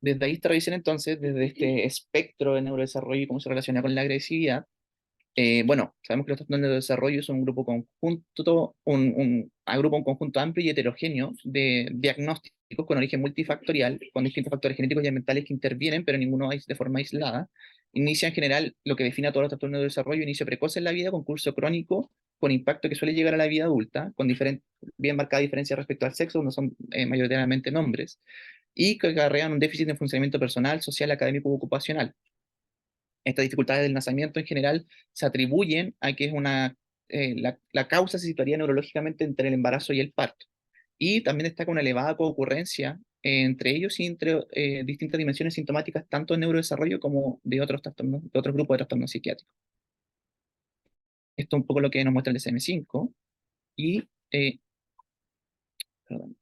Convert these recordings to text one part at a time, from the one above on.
Desde ahí esta revisión entonces, desde este espectro de neurodesarrollo y cómo se relaciona con la agresividad, bueno, sabemos que los trastornos de desarrollo son un grupo conjunto, agrupa un conjunto amplio y heterogéneo de diagnósticos con origen multifactorial, con distintos factores genéticos y ambientales que intervienen, pero ninguno de forma aislada. Inicia en general lo que define a todos los trastornos de desarrollo: inicio precoz en la vida, con curso crónico, con impacto que suele llegar a la vida adulta, con bien marcada diferencia respecto al sexo, no son mayoritariamente nombres, y que acarrean un déficit de funcionamiento personal, social, académico u ocupacional. Estas dificultades del nacimiento en general se atribuyen a que la causa se situaría neurológicamente entre el embarazo y el parto. Y también destaca una elevada coocurrencia entre ellos y entre distintas dimensiones sintomáticas, tanto en neurodesarrollo como de otros trastornos, de otros grupos de trastornos psiquiátricos. Esto es un poco lo que nos muestra el DSM-5. Y, perdón,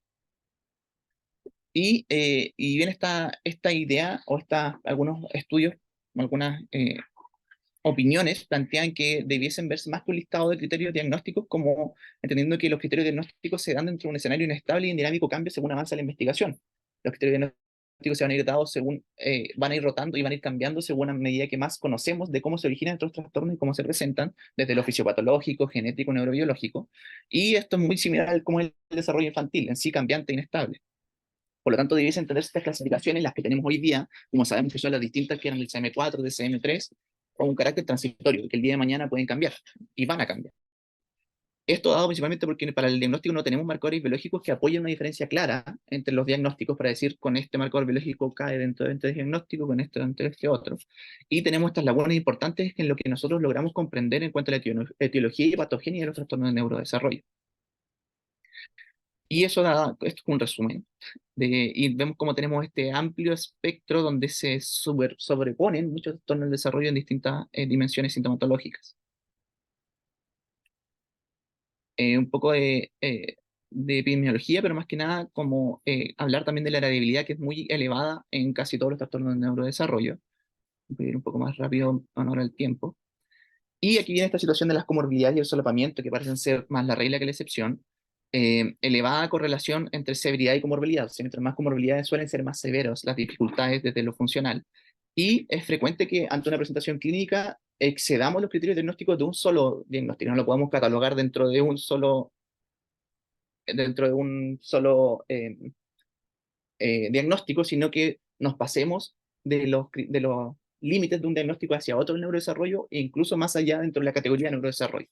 y viene esta idea, o algunos estudios, algunas opiniones plantean que debiesen verse más que un listado de criterios diagnósticos, como entendiendo que los criterios diagnósticos se dan dentro de un escenario inestable y en dinámico cambio según avanza la investigación. Los criterios diagnósticos se van a ir dados según, van a ir rotando y van a ir cambiando según a medida que más conocemos de cómo se originan estos trastornos y cómo se presentan, desde lo fisiopatológico, genético, neurobiológico. Y esto es muy similar al como el desarrollo infantil, en sí cambiante e inestable. Por lo tanto, debiese entenderse estas clasificaciones, las que tenemos hoy día, como sabemos que son las distintas que eran del CM4, del CM3, con un carácter transitorio, que el día de mañana pueden cambiar, y van a cambiar. Esto dado principalmente porque para el diagnóstico no tenemos marcadores biológicos que apoyen una diferencia clara entre los diagnósticos para decir con este marcador biológico cae dentro de este diagnóstico, con este dentro de este otro. Y tenemos estas lagunas importantes en lo que nosotros logramos comprender en cuanto a la etiología y patogenia de los trastornos de neurodesarrollo. Y eso da, esto es un resumen. Y vemos cómo tenemos este amplio espectro donde se sobreponen muchos trastornos del desarrollo en distintas dimensiones sintomatológicas. Un poco de epidemiología, pero más que nada como hablar también de la heredabilidad, que es muy elevada en casi todos los trastornos de neurodesarrollo. Voy a ir un poco más rápido en honor al tiempo. Y aquí viene esta situación de las comorbilidades y el solapamiento, que parecen ser más la regla que la excepción. Elevada correlación entre severidad y comorbilidad. O sea, mientras más comorbilidades suelen ser más severos las dificultades desde lo funcional. Y es frecuente que ante una presentación clínica excedamos los criterios diagnósticos de un solo diagnóstico. No lo podemos catalogar dentro de un solo diagnóstico, sino que nos pasemos de los límites de un diagnóstico hacia otro neurodesarrollo e incluso más allá dentro de la categoría de neurodesarrollo.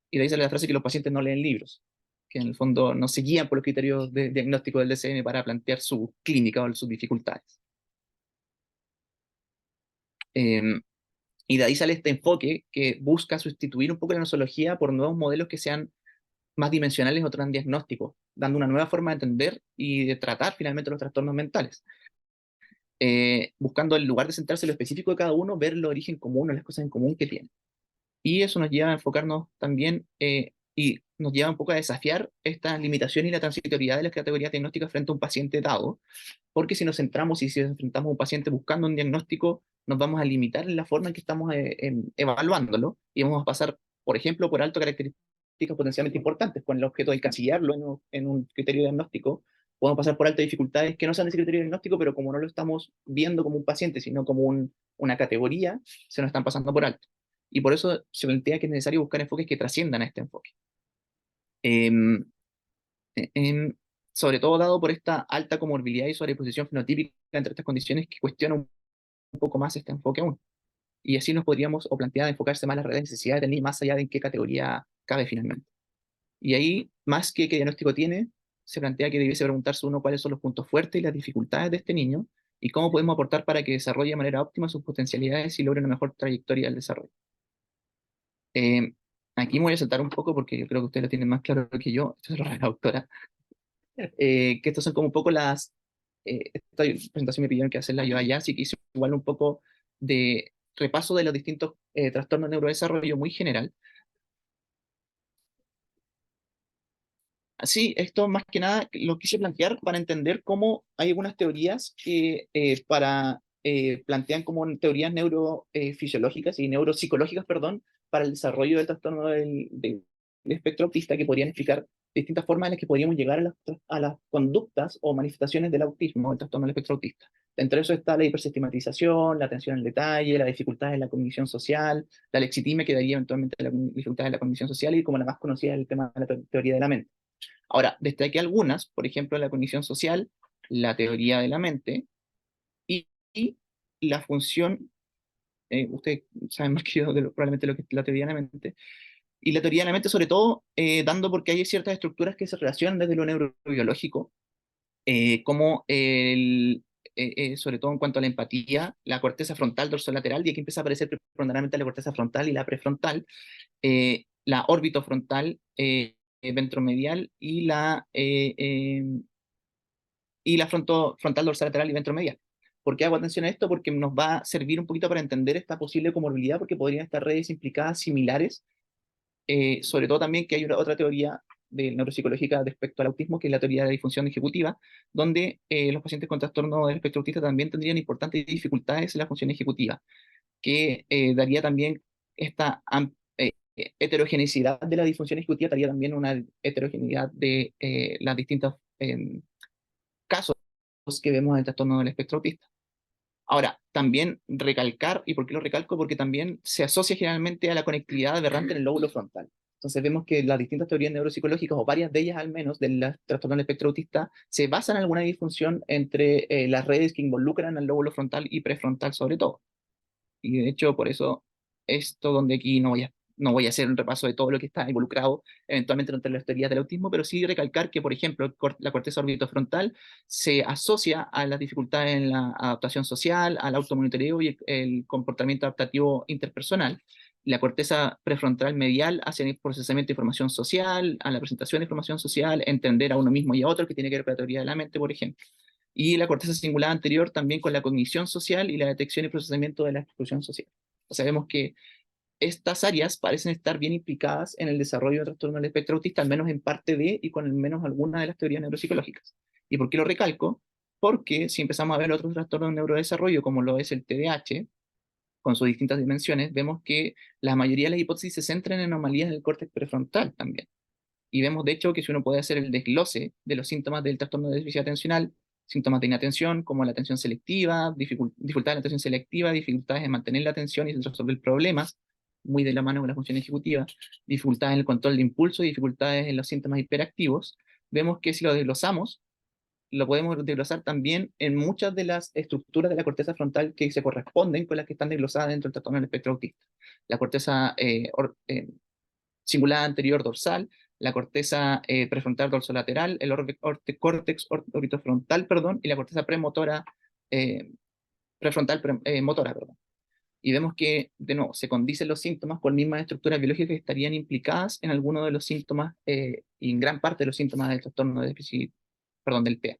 Y de ahí sale la frase que los pacientes no leen libros, que en el fondo no se guían por los criterios de diagnóstico del DSM para plantear su clínica o sus dificultades. Eh, y de ahí sale este enfoque que busca sustituir un poco la nosología por nuevos modelos que sean más dimensionales o transdiagnósticos, dando una nueva forma de entender y de tratar finalmente los trastornos mentales. Buscando, en lugar de centrarse en lo específico de cada uno, ver el origen común o las cosas en común que tienen. Y eso nos lleva a enfocarnos también y nos lleva un poco a desafiar esta limitación y la transitoriedad de las categorías diagnósticas frente a un paciente dado, porque si nos centramos y si nos enfrentamos a un paciente buscando un diagnóstico, nos vamos a limitar en la forma en que estamos evaluándolo y vamos a pasar, por ejemplo, por alto características potencialmente importantes, con el objeto de encasillarlo en un criterio diagnóstico. Podemos pasar por altas dificultades que no son ese criterio diagnóstico, pero como no lo estamos viendo como un paciente, sino como una categoría, se nos están pasando por alto. Y por eso se plantea que es necesario buscar enfoques que trasciendan a este enfoque. Em, em, Sobre todo dado por esta alta comorbilidad y sobreposición fenotípica entre estas condiciones que cuestionan un poco más este enfoque aún. Y así nos podríamos o plantear enfocarse más en las reales necesidades del niño, más allá de en qué categoría cabe finalmente. Y ahí, más que qué diagnóstico tiene, se plantea que debiese preguntarse uno cuáles son los puntos fuertes y las dificultades de este niño y cómo podemos aportar para que desarrolle de manera óptima sus potencialidades y logre una mejor trayectoria del desarrollo. Eh, Aquí me voy a saltar un poco porque yo creo que ustedes lo tienen más claro que yo, esto es lo de la doctora, que estos son como un poco esta presentación me pidieron que hacerla yo allá, así que hice igual un poco de repaso de los distintos trastornos de neurodesarrollo muy general. Así, esto más que nada lo quise plantear para entender cómo hay algunas teorías que plantean como teorías neurofisiológicas y neuropsicológicas, perdón, para el desarrollo del trastorno del espectro autista que podrían explicar distintas formas en las que podríamos llegar a las conductas o manifestaciones del autismo, del trastorno del espectro autista. Entre eso está la hipersistematización, la atención al detalle, la dificultad en la cognición social, la lexitimia que daría eventualmente la dificultad en la cognición social y como la más conocida el tema de la teoría de la mente. Ahora, destaqué algunas, por ejemplo, la cognición social, la teoría de la mente y la función, ustedes saben más que yo probablemente lo que es la teoría de la mente, y la teoría de la mente sobre todo dando porque hay ciertas estructuras que se relacionan desde lo neurobiológico, como sobre todo en cuanto a la empatía, la corteza frontal dorsolateral, y aquí empieza a aparecer preponderantemente la corteza frontal y la prefrontal, la orbitofrontal, ventromedial y la frontal dorsolateral y ventromedial. ¿Por qué hago atención a esto? Porque nos va a servir un poquito para entender esta posible comorbilidad, porque podrían estar redes implicadas similares, sobre todo también que hay otra teoría de neuropsicológica respecto al autismo, que es la teoría de la disfunción ejecutiva, donde los pacientes con trastorno del espectro autista también tendrían importantes dificultades en la función ejecutiva, que daría también esta heterogeneidad de la disfunción ejecutiva, daría también una heterogeneidad de las distintas casos que vemos en el trastorno del espectro autista. Ahora, también recalcar, ¿y por qué lo recalco? Porque también se asocia generalmente a la conectividad aberrante en el lóbulo frontal. Entonces vemos que las distintas teorías neuropsicológicas, o varias de ellas al menos, del trastorno del espectro autista, se basan en alguna disfunción entre las redes que involucran al lóbulo frontal y prefrontal sobre todo. Y de hecho, por eso, esto donde aquí no voy a hacer un repaso de todo lo que está involucrado eventualmente entre las teorías del autismo, pero sí recalcar que, por ejemplo, la corteza orbitofrontal se asocia a las dificultades en la adaptación social, al automonitoreo y el comportamiento adaptativo interpersonal. La corteza prefrontal medial hacia el procesamiento de información social, a la presentación de información social, entender a uno mismo y a otro, que tiene que ver con la teoría de la mente, por ejemplo. Y la corteza cingulada anterior también con la cognición social y la detección y procesamiento de la exclusión social. O sea, vemos que estas áreas parecen estar bien implicadas en el desarrollo del trastorno del espectro autista, al menos en parte de y con al menos alguna de las teorías neuropsicológicas. ¿Y por qué lo recalco? Porque si empezamos a ver otros trastornos de neurodesarrollo, como lo es el TDAH, con sus distintas dimensiones, vemos que la mayoría de las hipótesis se centran en anomalías del córtex prefrontal también. Y vemos, de hecho, que si uno puede hacer el desglose de los síntomas del trastorno de déficit atencional, síntomas de inatención, como la atención selectiva, dificultades en la atención selectiva, dificultades en mantener la atención y resolver problemas, muy de la mano con la función ejecutiva, dificultades en el control de impulso y dificultades en los síntomas hiperactivos, vemos que si lo desglosamos, lo podemos desglosar también en muchas de las estructuras de la corteza frontal que se corresponden con las que están desglosadas dentro del trastorno del espectro autista. La corteza cingulada anterior dorsal, la corteza prefrontal dorsolateral, el córtex orbitofrontal, perdón, y la corteza premotora, prefrontal motora, perdón. Y vemos que, de nuevo, se condicen los síntomas con mismas estructuras biológicas que estarían implicadas en algunos de los síntomas y en gran parte de los síntomas del trastorno de déficit, perdón, del TEA.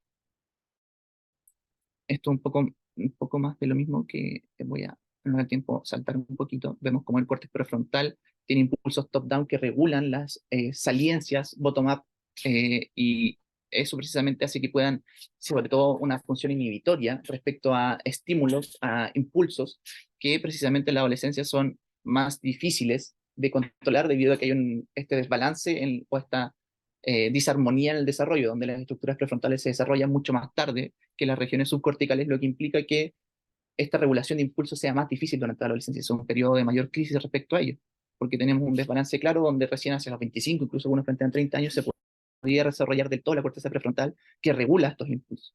Esto un poco más de lo mismo que voy a, en el tiempo, saltar un poquito. Vemos como el córtex prefrontal tiene impulsos top-down que regulan las saliencias bottom-up, y eso precisamente hace que puedan, sobre todo, una función inhibitoria respecto a estímulos, a impulsos, que precisamente en la adolescencia son más difíciles de controlar debido a que hay este desbalance o esta disarmonía en el desarrollo, donde las estructuras prefrontales se desarrollan mucho más tarde que las regiones subcorticales, lo que implica que esta regulación de impulsos sea más difícil durante la adolescencia. Es un periodo de mayor crisis respecto a ello, porque tenemos un desbalance claro donde recién hacia los 25, incluso algunos frente a 30 años, se podría desarrollar del todo la corteza prefrontal que regula estos impulsos.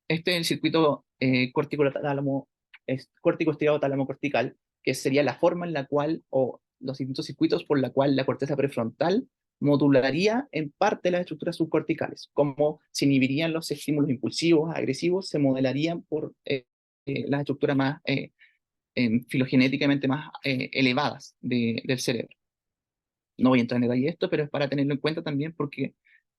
Este es el circuito córtico estriado tálamo cortical, que sería la forma en la cual, o los distintos circuitos por la cual la corteza prefrontal modularía en parte las estructuras subcorticales, como se inhibirían los estímulos impulsivos, agresivos, se modelarían por las estructuras más filogenéticamente más elevadas del cerebro. No voy a entrar en detalle de esto, pero es para tenerlo en cuenta también porque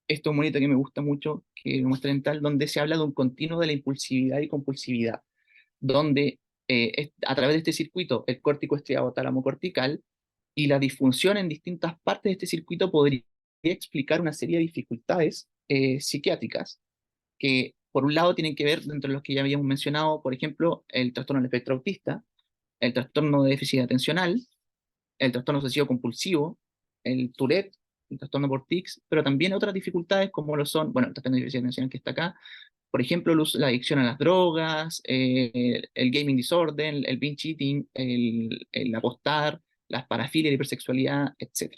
esto es un monito que me gusta mucho, que me muestra en tal, donde se habla de un continuo de la impulsividad y compulsividad, donde a través de este circuito, el córtico estriado tálamo cortical y la disfunción en distintas partes de este circuito podría explicar una serie de dificultades psiquiátricas que, por un lado, tienen que ver, dentro de los que ya habíamos mencionado, por ejemplo, el trastorno del espectro autista, el trastorno de déficit atencional, el trastorno obsesivo compulsivo, el Tourette, el trastorno por tics, pero también otras dificultades como lo son, bueno, el trastorno de déficit atencional que está acá, por ejemplo, la adicción a las drogas, el gaming disorder, el binge eating, el apostar, las parafilias, la hipersexualidad, etc.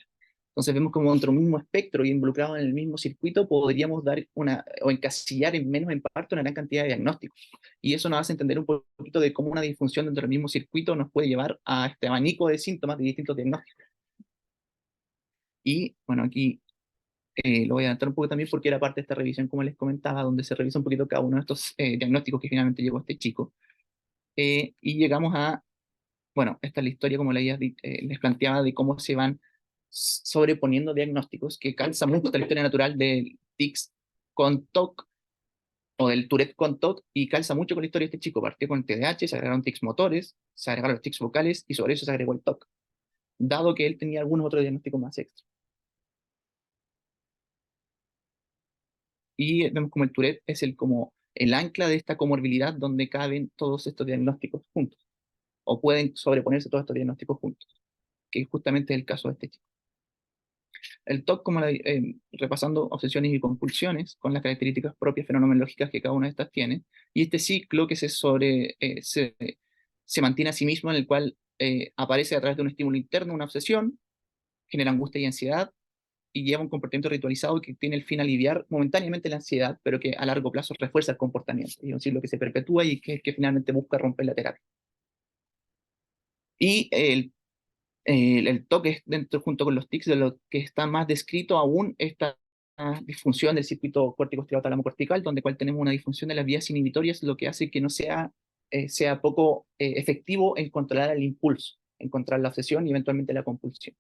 Entonces vemos como dentro del mismo espectro y involucrado en el mismo circuito podríamos dar o encasillar en menos en parte una gran cantidad de diagnósticos. Y eso nos hace entender un poquito de cómo una disfunción dentro del mismo circuito nos puede llevar a este abanico de síntomas de distintos diagnósticos. Y bueno, aquí lo voy a adelantar un poco también porque era parte de esta revisión, como les comentaba, donde se revisa un poquito cada uno de estos diagnósticos que finalmente llegó a este chico. Y llegamos a, bueno, esta es la historia, como les planteaba, de cómo se van sobreponiendo diagnósticos, que calza mucho esta historia natural del tics con TOC, o del Tourette con TOC, y calza mucho con la historia de este chico. Partió con el TDAH, se agregaron tics motores, se agregaron los tics vocales, y sobre eso se agregó el TOC, dado que él tenía algunos otros diagnósticos más extra. Y vemos como el Tourette es como el ancla de esta comorbilidad donde caben todos estos diagnósticos juntos, o pueden sobreponerse todos estos diagnósticos juntos, que justamente es el caso de este chico. El TOC, como repasando obsesiones y compulsiones, con las características propias fenomenológicas que cada una de estas tiene, y este ciclo que se mantiene a sí mismo, en el cual aparece a través de un estímulo interno, una obsesión, genera angustia y ansiedad, y lleva un comportamiento ritualizado que tiene el fin aliviar momentáneamente la ansiedad, pero que a largo plazo refuerza el comportamiento. Y es un ciclo que se perpetúa y que finalmente busca romper la terapia. Y el toque es dentro, junto con los tics, de lo que está más descrito aún esta disfunción del circuito córtico estriado cortical, donde cual tenemos una disfunción de las vías inhibitorias, lo que hace que no sea poco efectivo en controlar el impulso, en controlar la obsesión y eventualmente la compulsión.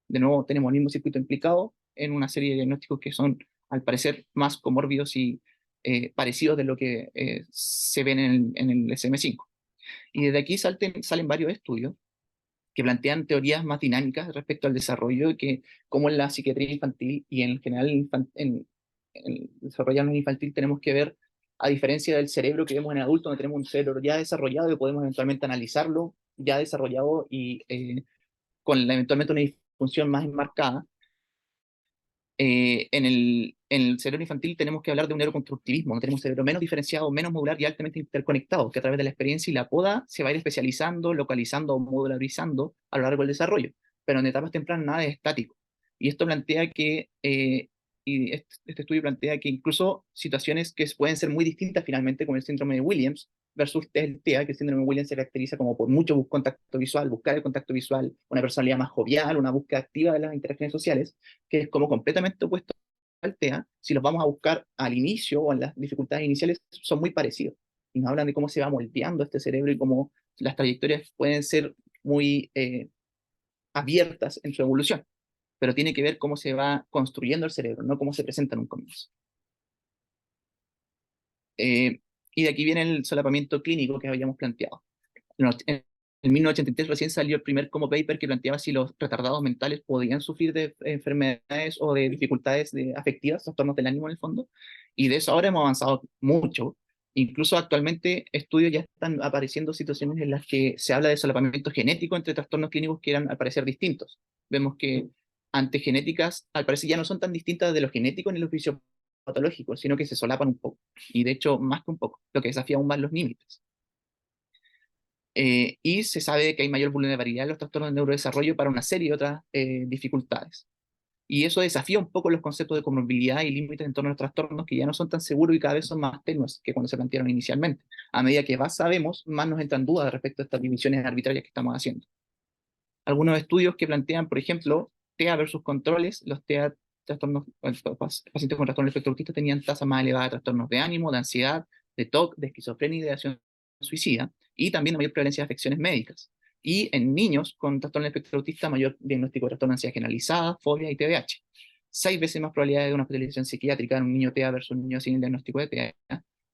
De nuevo, tenemos el mismo circuito implicado en una serie de diagnósticos que son, al parecer, más comórbidos y parecidos de lo que se ven en el DSM-5. Y desde aquí salen varios estudios que plantean teorías más dinámicas respecto al desarrollo, que como en la psiquiatría infantil y en general en el desarrollo infantil tenemos que ver, a diferencia del cerebro que vemos en adultos, donde tenemos un cerebro ya desarrollado y podemos eventualmente analizarlo ya desarrollado y con eventualmente una disfunción más enmarcada. En el cerebro infantil tenemos que hablar de un neuroconstructivismo, no tenemos un cerebro menos diferenciado, menos modular y altamente interconectado, que a través de la experiencia y la poda se va a ir especializando, localizando o modularizando a lo largo del desarrollo, pero en etapas tempranas nada es estático. Y esto plantea este estudio plantea que incluso situaciones que pueden ser muy distintas finalmente, como el síndrome de Williams versus el TEA, que el síndrome de Williams se caracteriza como por mucho contacto visual, buscar el contacto visual, una personalidad más jovial, una búsqueda activa de las interacciones sociales, que es como completamente opuesto al TEA. Si los vamos a buscar al inicio o en las dificultades iniciales, son muy parecidos. Y nos hablan de cómo se va moldeando este cerebro y cómo las trayectorias pueden ser muy abiertas en su evolución, pero tiene que ver cómo se va construyendo el cerebro, no cómo se presenta en un comienzo. Y de aquí viene el solapamiento clínico que habíamos planteado. En 1983 recién salió el primer como paper que planteaba si los retardados mentales podían sufrir de enfermedades o de dificultades afectivas, trastornos del ánimo en el fondo, y de eso ahora hemos avanzado mucho. Incluso actualmente estudios ya están apareciendo situaciones en las que se habla de solapamiento genético entre trastornos clínicos que eran al parecer distintos. Vemos que ante genéticas, al parecer ya no son tan distintas de lo genético ni lo fisiopatológico, sino que se solapan un poco, y de hecho más que un poco, lo que desafía aún más los límites. Y se sabe que hay mayor vulnerabilidad en los trastornos de neurodesarrollo para una serie de otras dificultades. Y eso desafía un poco los conceptos de comorbilidad y límites en torno a los trastornos, que ya no son tan seguros y cada vez son más tenues que cuando se plantearon inicialmente. A medida que más sabemos, más nos entran dudas respecto a estas divisiones arbitrarias que estamos haciendo. Algunos estudios que plantean, por ejemplo, TEA versus controles, los TEA pacientes con trastorno del espectro autista tenían tasas más elevadas de trastornos de ánimo, de ansiedad, de TOC, de esquizofrenia y de ideación suicida, y también de mayor prevalencia de afecciones médicas. Y en niños con trastorno del espectro autista, mayor diagnóstico de trastorno de ansiedad generalizada, fobia y TDAH. 6 veces más probabilidad de una hospitalización psiquiátrica en un niño TEA versus un niño sin el diagnóstico de TEA.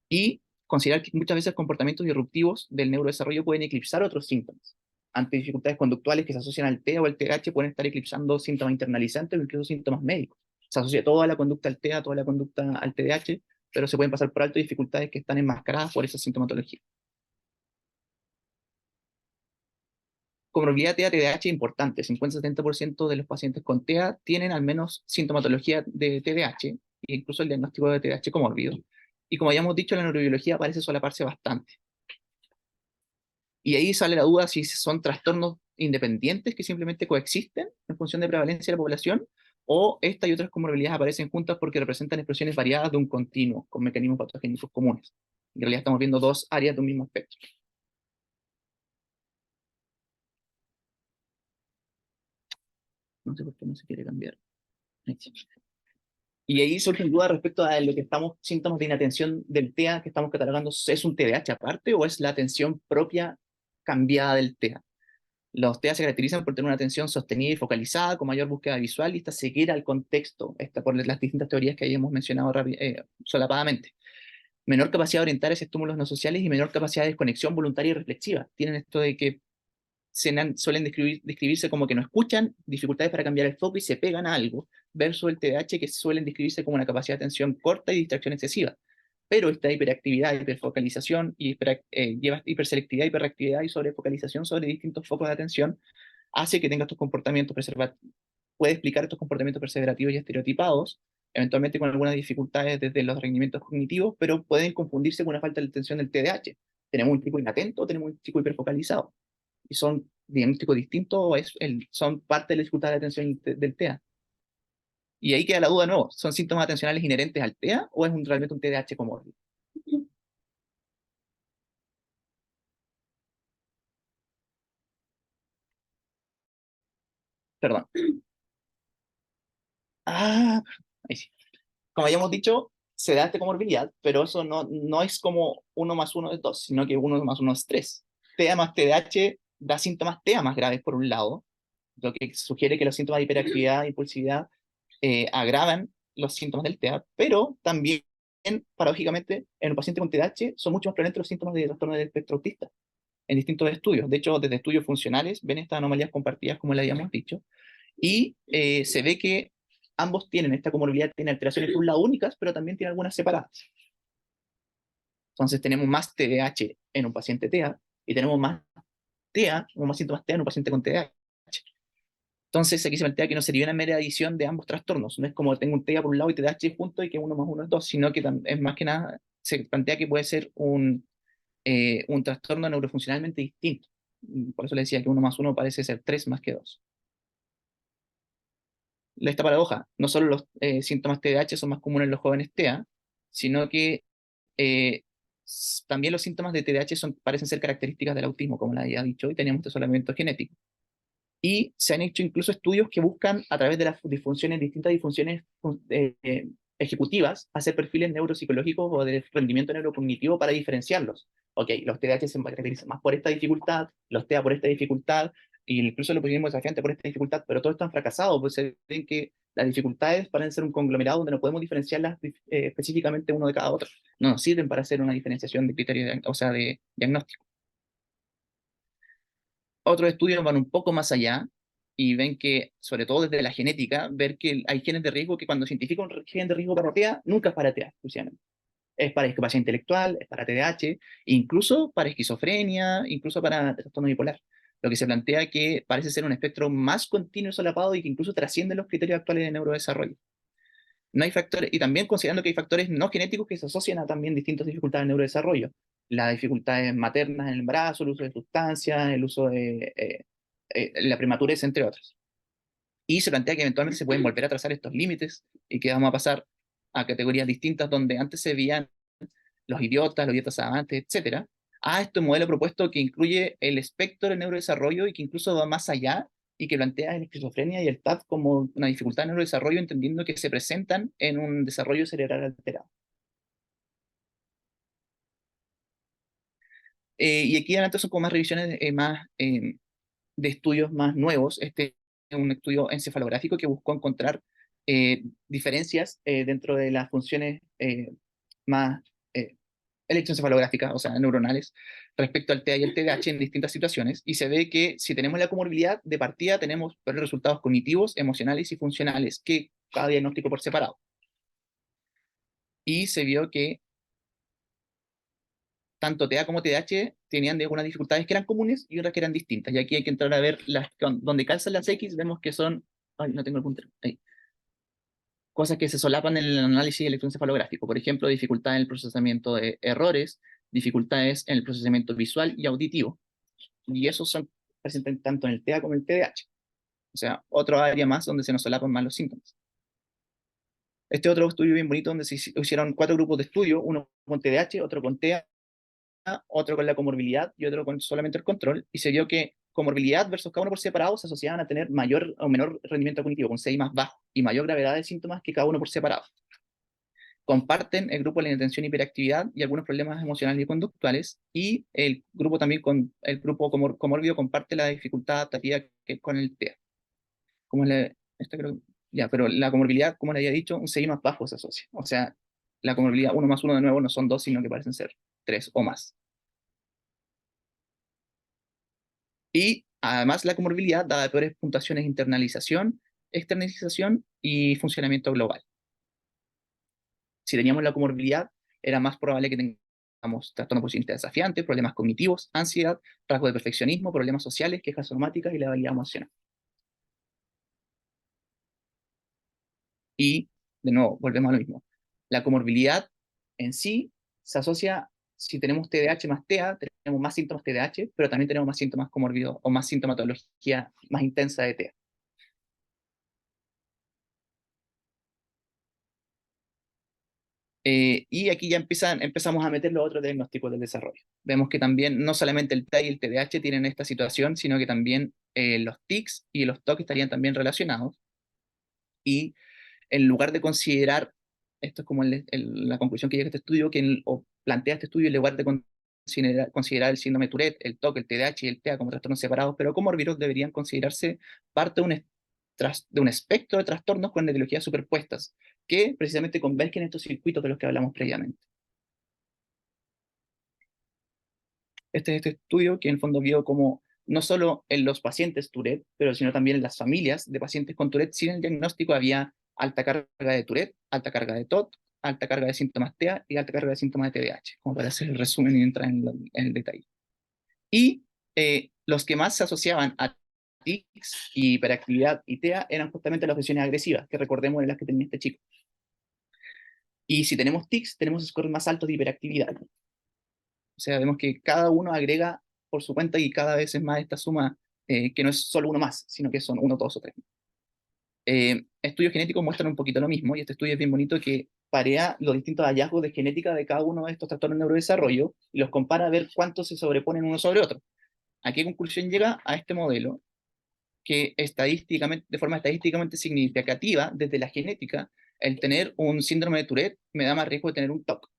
Y considerar que muchas veces comportamientos disruptivos del neurodesarrollo pueden eclipsar otros síntomas. Ante dificultades conductuales que se asocian al TEA o al TDAH, pueden estar eclipsando síntomas internalizantes o incluso síntomas médicos. Se asocia toda la conducta al TEA, toda la conducta al TDAH, pero se pueden pasar por alto dificultades que están enmascaradas por esa sintomatología. comorbilidad TEA-TDAH importante. 50-70% de los pacientes con TEA tienen al menos sintomatología de TDAH, e incluso el diagnóstico de TDAH comórbido. Y como habíamos dicho, la neurobiología parece solaparse bastante. Y ahí sale la duda si son trastornos independientes que simplemente coexisten en función de prevalencia de la población, o estas y otras comorbilidades aparecen juntas porque representan expresiones variadas de un continuo con mecanismos patogénicos comunes. En realidad estamos viendo dos áreas de un mismo espectro. No sé por qué no se quiere cambiar. Ahí sí. Y ahí surgen dudas respecto a lo que estamos, síntomas de inatención del TEA que estamos catalogando, ¿es un TDAH aparte o es la atención propia cambiada del TEA? Los TEA se caracterizan por tener una atención sostenida y focalizada, con mayor búsqueda visual y esta seguir al contexto, por las distintas teorías que hayamos mencionado solapadamente. Menor capacidad de orientar esos estímulos no sociales y menor capacidad de desconexión voluntaria y reflexiva. Tienen esto de que suelen describirse como que no escuchan, dificultades para cambiar el foco y se pegan a algo, versus el TDAH que suelen describirse como una capacidad de atención corta y distracción excesiva. Pero esta hiperactividad, hiperfocalización, lleva hiperselectividad, hiperreactividad y sobrefocalización sobre distintos focos de atención, hace que tenga estos comportamientos preservativos, puede explicar estos comportamientos perseverativos y estereotipados, eventualmente con algunas dificultades desde los rendimientos cognitivos, pero pueden confundirse con una falta de atención del TDAH. Tenemos un tipo inatento o tenemos un tipo hiperfocalizado y son diagnósticos distintos o son parte de la dificultad de atención del TEA. Y ahí queda la duda de nuevo, ¿son síntomas atencionales inherentes al TEA o es realmente un TDAH comórbido? Perdón. Ah, ahí sí. Como habíamos dicho, se da esta comorbilidad, pero eso no es como uno más uno es dos, sino que uno más uno es tres. TEA más TDAH da síntomas TEA más graves por un lado, lo que sugiere que los síntomas de hiperactividad e impulsividad agravan los síntomas del TEA, pero también, paradójicamente, en un paciente con TDAH son mucho más prevalentes los síntomas de trastorno del espectro autista en distintos estudios. De hecho, desde estudios funcionales ven estas anomalías compartidas, como le habíamos dicho, y se ve que ambos tienen esta comorbilidad, tienen alteraciones por un lado únicas, pero también tienen algunas separadas. Entonces tenemos más TDAH en un paciente TEA y tenemos más TEA o más síntomas TEA en un paciente con TDAH. Entonces aquí se plantea que no sería una mera adición de ambos trastornos, no es como tengo un TEA por un lado y TDAH junto y que uno más uno es dos, sino que es más que nada, se plantea que puede ser un trastorno neurofuncionalmente distinto. Por eso le decía que uno más uno parece ser tres más que dos. Esta paradoja, no solo los síntomas TDAH son más comunes en los jóvenes TEA, sino que eh, también los síntomas de TDAH parecen ser características del autismo, como le había dicho, y tenemos este solamente genético. Y se han hecho incluso estudios que buscan, a través de las disfunciones, distintas disfunciones ejecutivas, hacer perfiles neuropsicológicos o de rendimiento neurocognitivo para diferenciarlos. Ok, los TDAH se caracterizan más por esta dificultad, los TEA por esta dificultad, y incluso lo pusimos desafiante por esta dificultad, pero todos están fracasados, pues se ven que las dificultades parecen ser un conglomerado donde no podemos diferenciarlas específicamente uno de cada otro. No nos sirven para hacer una diferenciación de criterios, o sea, de diagnóstico. Otros estudios van un poco más allá y ven que, sobre todo desde la genética, ver que hay genes de riesgo que cuando se identifica un gen de riesgo para TEA, nunca es para TEA exclusivamente. Es para discapacidad intelectual, es para TDAH, incluso para esquizofrenia, incluso para trastorno bipolar. Lo que se plantea que parece ser un espectro más continuo y solapado y que incluso trasciende los criterios actuales de neurodesarrollo. No hay factores, y también considerando que hay factores no genéticos que se asocian a también distintas dificultades de neurodesarrollo. Las dificultades maternas en el embarazo, el uso de sustancias, el uso de la prematurez, entre otras. Y se plantea que eventualmente se pueden volver a trazar estos límites y que vamos a pasar a categorías distintas donde antes se veían los idiotas avantes, etcétera, a este modelo propuesto que incluye el espectro del neurodesarrollo y que incluso va más allá y que plantea la esquizofrenia y el TAD como una dificultad de neurodesarrollo, entendiendo que se presentan en un desarrollo cerebral alterado. Y aquí adelante son como más revisiones de estudios más nuevos. Este es un estudio encefalográfico que buscó encontrar diferencias dentro de las funciones más eh, electroencefalográficas, o sea, neuronales, respecto al TEA y el TDAH en distintas situaciones, y se ve que si tenemos la comorbilidad, de partida tenemos resultados cognitivos, emocionales y funcionales, que cada diagnóstico por separado. Y se vio que tanto TEA como TDAH tenían algunas dificultades que eran comunes y otras que eran distintas. Y aquí hay que entrar a ver donde calzan las X, vemos que son, ay, no tengo el puntero, ahí, cosas que se solapan en el análisis electroencefalográfico. Por ejemplo, dificultad en el procesamiento de errores, dificultades en el procesamiento visual y auditivo. Y esos son presentes tanto en el TEA como en el TDAH. O sea, otro área más donde se nos solapan más los síntomas. Este otro estudio bien bonito donde se hicieron 4 grupos de estudio, uno con TDAH, otro con TEA, otro con la comorbilidad y otro con solamente el control, y se vio que comorbilidad versus cada uno por separado se asociaban a tener mayor o menor rendimiento cognitivo, con CI más bajo, y mayor gravedad de síntomas que cada uno por separado. Comparten el grupo de la inatención y hiperactividad y algunos problemas emocionales y conductuales, y el grupo también con el grupo comórbido comparte la dificultad adaptativa que con el TEA. Como creo, ya, pero la comorbilidad, como le había dicho, un CI más bajo se asocia. O sea, la comorbilidad 1 más 1 de nuevo no son 2, sino que parecen ser 3 o más. Y además la comorbilidad daba peores puntuaciones de internalización, externalización y funcionamiento global. Si teníamos la comorbilidad, era más probable que tengamos trastorno por incidente desafiante, problemas cognitivos, ansiedad, rasgos de perfeccionismo, problemas sociales, quejas somáticas y la habilidad emocional. Y, de nuevo, volvemos a lo mismo. La comorbilidad en sí se asocia, si tenemos TDAH más TEA, tenemos más síntomas TDAH, pero también tenemos más síntomas comórbidos o más sintomatología más intensa de TEA. Y aquí ya empezamos a meter los otros diagnósticos del desarrollo. Vemos que también no solamente el TEA y el TDAH tienen esta situación, sino que también los tics y los TOC estarían también relacionados. Y en lugar de considerar, esto es como la conclusión que llega a este estudio, o plantea este estudio, en lugar de considerar el síndrome de Tourette, el TOC, el TDAH y el TEA como trastornos separados, pero como comorbidos deberían considerarse parte de un espectro de trastornos con etiologías superpuestas, que precisamente convergen estos circuitos de los que hablamos previamente. Este es este estudio que en el fondo vio como no solo en los pacientes Tourette, pero sino también en las familias de pacientes con Tourette sin el diagnóstico había alta carga de Tourette, alta carga de TOT, alta carga de síntomas TEA y alta carga de síntomas de TDAH, como para hacer el resumen y entrar en el detalle. Y los que más se asociaban a tics, y hiperactividad y TEA eran justamente las obsesiones agresivas, que recordemos de las que tenía este chico. Y si tenemos tics, tenemos scores más altos de hiperactividad. O sea, vemos que cada uno agrega por su cuenta y cada vez es más esta suma, que no es solo uno más, sino que son uno, dos o tres. Estudios genéticos muestran un poquito lo mismo, y este estudio es bien bonito que parea los distintos hallazgos de genética de cada uno de estos trastornos de neurodesarrollo y los compara a ver cuántos se sobreponen uno sobre otro. ¿A qué conclusión llega? A este modelo que estadísticamente, de forma estadísticamente significativa, desde la genética, el tener un síndrome de Tourette me da más riesgo de tener un TOC.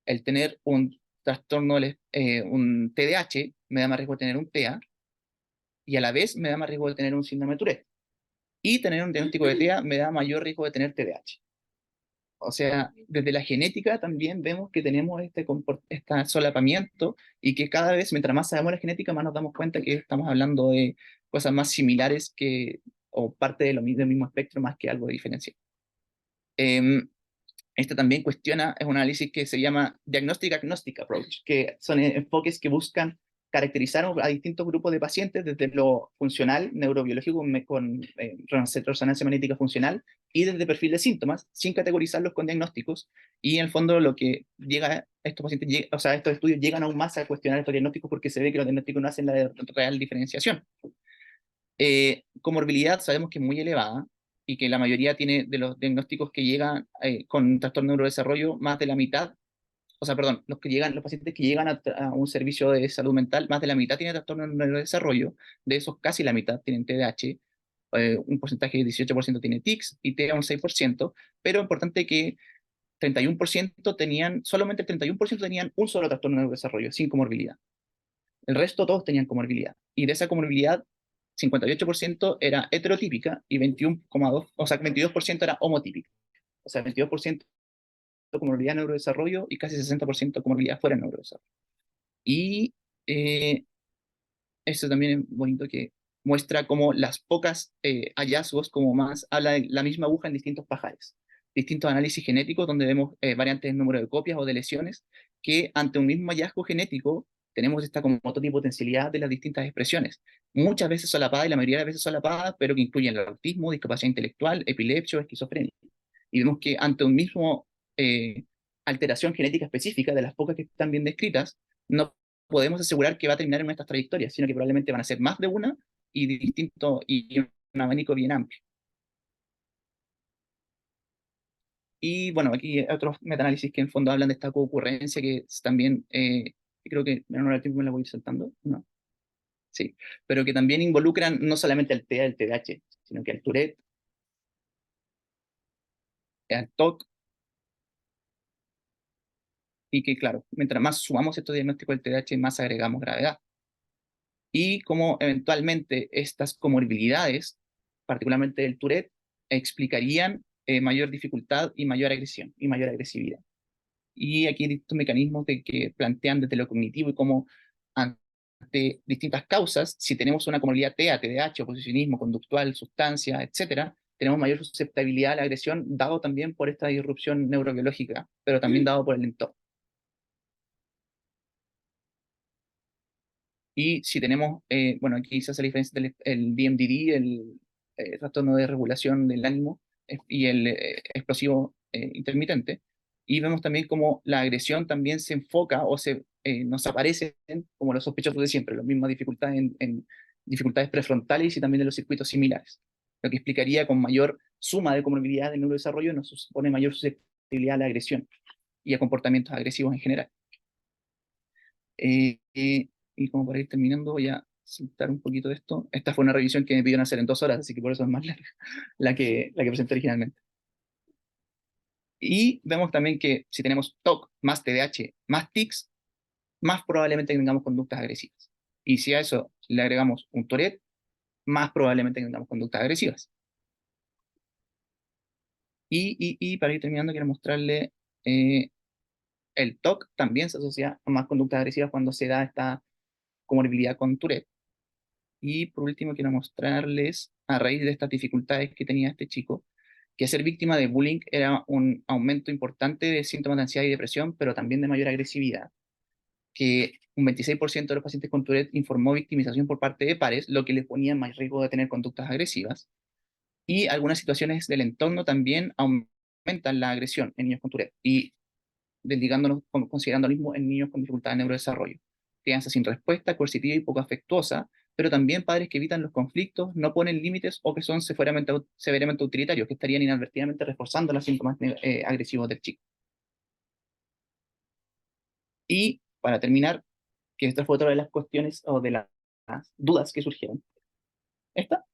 El tener un trastorno, un TDAH, me da más riesgo de tener un TEA, y a la vez me da más riesgo de tener un síndrome de Tourette. Y tener un diagnóstico de TEA me da mayor riesgo de tener TDAH. O sea, desde la genética también vemos que tenemos este solapamiento, y que cada vez, mientras más sabemos la genética, más nos damos cuenta que estamos hablando de cosas más similares o parte del mismo espectro más que algo diferencial. Este también cuestiona, es un análisis que se llama Diagnostic Agnostic Approach, que son enfoques que buscan caracterizar a distintos grupos de pacientes desde lo funcional, neurobiológico, con resonancia magnética funcional, y desde perfil de síntomas, sin categorizarlos con diagnósticos. Y en el fondo lo que llega, estos pacientes, o sea, estos estudios llegan aún más a cuestionar estos diagnósticos, porque se ve que los diagnósticos no hacen la real diferenciación. Comorbilidad sabemos que es muy elevada, y que la mayoría tiene de los diagnósticos que llegan con trastorno de neurodesarrollo, más de la mitad, o sea, perdón, los pacientes que llegan a un servicio de salud mental, más de la mitad tienen trastorno de neurodesarrollo. De esos casi la mitad tienen TDAH, un porcentaje de 18% tiene tics y TEA un 6%, pero importante que 31% solamente el 31% tenían un solo trastorno de neurodesarrollo, sin comorbilidad. El resto todos tenían comorbilidad. Y de esa comorbilidad, 58% era heterotípica y 21,2, o sea, 22% era homotípica. O sea, 22% comorbilidad neurodesarrollo y casi 60% comorbilidad fuera de neurodesarrollo. Y esto también es bonito, que muestra como las pocas hallazgos, como más habla de la misma aguja en distintos pajares. Distintos análisis genéticos donde vemos variantes en número de copias o de lesiones, que ante un mismo hallazgo genético tenemos esta como totipotencialidad de las distintas expresiones, muchas veces solapadas y la mayoría de las veces solapadas, pero que incluyen el autismo, discapacidad intelectual, epilepsia o esquizofrenia. Y vemos que ante un mismo alteración genética específica, de las pocas que están bien descritas, no podemos asegurar que va a terminar en nuestras trayectorias, sino que probablemente van a ser más de una y distinto y un abanico bien amplio. Y bueno, aquí hay otros metaanálisis que en fondo hablan de esta concurrencia que también, creo que en honor al tiempo me la voy a ir saltando, ¿no? Sí, pero que también involucran no solamente al TEA, el TDAH, sino que al Tourette, al TOC, y que claro, mientras más sumamos estos diagnósticos del TDAH, más agregamos gravedad. Y cómo eventualmente estas comorbilidades, particularmente el Tourette, explicarían mayor dificultad y mayor agresión y mayor agresividad. Y aquí hay distintos mecanismos de que plantean desde lo cognitivo y cómo ante distintas causas, si tenemos una comorbilidad TEA, TDAH, oposicionismo conductual, sustancia, etcétera, tenemos mayor susceptibilidad a la agresión, dado también por esta disrupción neurobiológica, pero también dado por el entorno. Y si tenemos, bueno, aquí se hace la diferencia del el DMDD, el trastorno de regulación del ánimo, y el explosivo intermitente. Y vemos también cómo la agresión también se enfoca o nos aparecen como los sospechosos de siempre, las mismas dificultades en dificultades prefrontales y también de los circuitos similares. Lo que explicaría con mayor suma de comorbilidad del neurodesarrollo nos supone mayor susceptibilidad a la agresión y a comportamientos agresivos en general. Y como para ir terminando, voy a saltar un poquito de esto. Esta fue una revisión que me pidieron hacer en 2 horas, así que por eso es más larga la que presenté originalmente. Y vemos también que si tenemos TOC más TDAH más tics, más probablemente tengamos conductas agresivas. Y si a eso le agregamos un Tourette, más probablemente tengamos conductas agresivas. Y para ir terminando, quiero mostrarle el TOC también se asocia a más conductas agresivas cuando se da esta comorbilidad con Tourette. Y por último, quiero mostrarles, a raíz de estas dificultades que tenía este chico, que ser víctima de bullying era un aumento importante de síntomas de ansiedad y depresión, pero también de mayor agresividad, que un 26% de los pacientes con Tourette informó victimización por parte de pares, lo que les ponía en más riesgo de tener conductas agresivas, y algunas situaciones del entorno también aumentan la agresión en niños con Tourette, y desligándonos, considerando lo mismo en niños con dificultad de neurodesarrollo. Crianza sin respuesta, coercitiva y poco afectuosa, pero también padres que evitan los conflictos, no ponen límites o que son severamente utilitarios, que estarían inadvertidamente reforzando los síntomas agresivos del chico. Y para terminar, que esta fue otra de las cuestiones o de las dudas que surgieron. ¿Esta?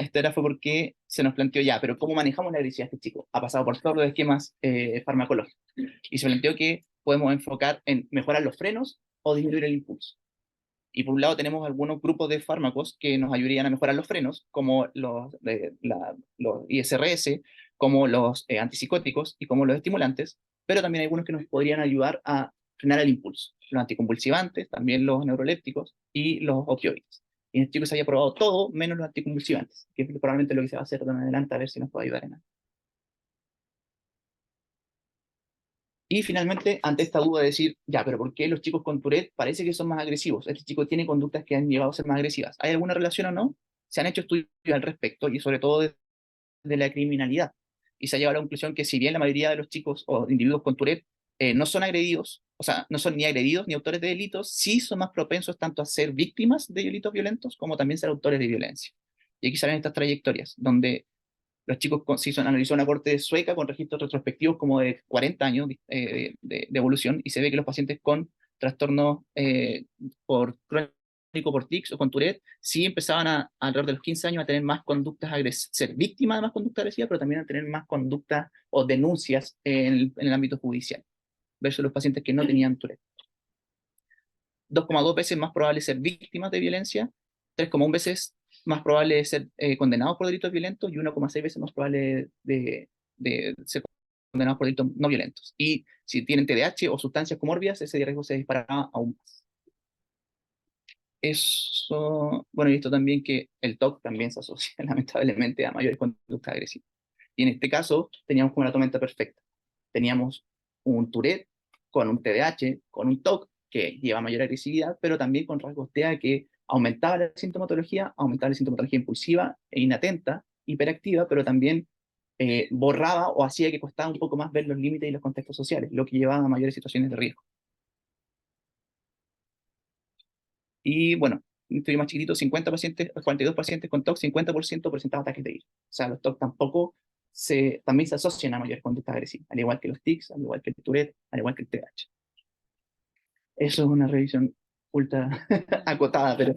Esta era fue porque se nos planteó ya, pero ¿cómo manejamos la agresividad de este chico? Ha pasado por todos los esquemas farmacológicos. Y se planteó que podemos enfocar en mejorar los frenos o disminuir el impulso. Y por un lado tenemos algunos grupos de fármacos que nos ayudarían a mejorar los frenos, como los ISRS, como los antipsicóticos y como los estimulantes, pero también hay algunos que nos podrían ayudar a frenar el impulso. Los anticonvulsivantes, también los neurolépticos y los opioides. Y en este chico se haya probado todo menos los anticonvulsivantes, que es probablemente lo que se va a hacer de en adelante, a ver si nos puede ayudar en algo. Y finalmente, ante esta duda de decir, ya, pero ¿por qué los chicos con Tourette parece que son más agresivos? Este chico tiene conductas que han llevado a ser más agresivas. ¿Hay alguna relación o no? Se han hecho estudios al respecto y sobre todo de la criminalidad. Y se ha llegado a la conclusión que si bien la mayoría de los chicos o individuos con Tourette no son agredidos, o sea, no son ni agredidos ni autores de delitos, sí son más propensos tanto a ser víctimas de delitos violentos como también ser autores de violencia. Y aquí salen estas trayectorias, donde los chicos se analizó una corte sueca con registros retrospectivos como de 40 años de evolución y se ve que los pacientes con trastornos por crónico por tics o con Tourette sí empezaban alrededor de los 15 años a tener más conductas agresivas, ser víctimas de más conductas agresivas, pero también a tener más conductas o denuncias en el ámbito judicial, versus los pacientes que no tenían Tourette. 2,2 veces más probable ser víctimas de violencia, 3,1 veces más probable ser condenados por delitos violentos y 1,6 veces más probable de ser condenados por delitos no violentos. Y si tienen TDAH o sustancias comórbidas, ese riesgo se disparará aún más. Eso, bueno, y esto también que el TOC también se asocia lamentablemente a mayores conductas agresivas. Y en este caso teníamos como la tormenta perfecta. Teníamos un Tourette con un TDAH, con un TOC que lleva mayor agresividad, pero también con rasgos TEA que aumentaba la sintomatología impulsiva e inatenta, hiperactiva, pero también borraba o hacía que costaba un poco más ver los límites y los contextos sociales, lo que llevaba a mayores situaciones de riesgo. Y bueno, un estudio más chiquitito, 50 pacientes, 42 pacientes con TOC, 50% presentaban ataques de ira. O sea, los TOC también se asocian a mayores conductas agresivas, al igual que los tics, al igual que el Tourette, al igual que el TDAH. Eso es una revisión ultra acotada, pero